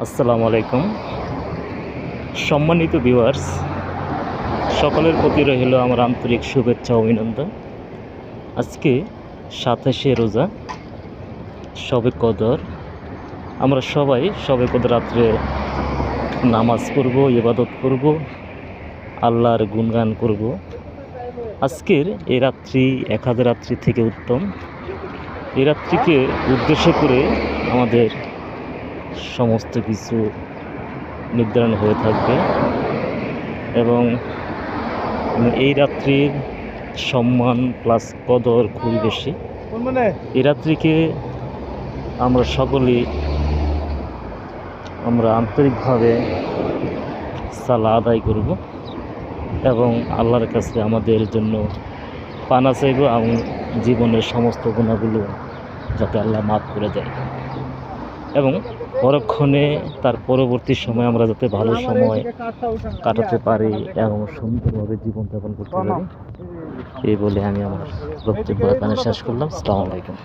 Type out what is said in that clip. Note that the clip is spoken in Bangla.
আসসালামু আলাইকুম। সম্মানিত ভিউয়ার্স, সকলের প্রতি রইল আমার আন্তরিক শুভেচ্ছা ও অভিনন্দন। আজকে ২৭শে রোজা, শবে কদর। আমরা সবাই শবে কদর রাত্রে নামাজ পড়ব, ইবাদত করব, আল্লাহর গুণগান করব। আজকের এই রাত্রি ১০০০ রাত্রি থেকে উত্তম। এই রাত্রিকে উদ্দেশ্য করে আমাদের সমস্ত কিছু নির্ধারণ হয়ে থাকবে এবং এই রাত্রির সম্মান প্লাস কদর খুবই বেশি। এই রাত্রিকে আমরা সকলেই আন্তরিকভাবে সালা আদায় করব এবং আল্লাহর কাছে আমাদের জন্য পানা চাইব এবং জীবনের সমস্ত গুণাগুলো যাতে আল্লাহ মাফ করে দেয় এবং পরক্ষণে তার পরবর্তী সময় আমরা যাতে ভালো সময় কাটাতে পারি এবং সুন্দরভাবে জীবনযাপন করতে পারি, এই বলে আমি আমার বক্তব্য এখানে শেষ করলাম। আসসালামু আলাইকুম।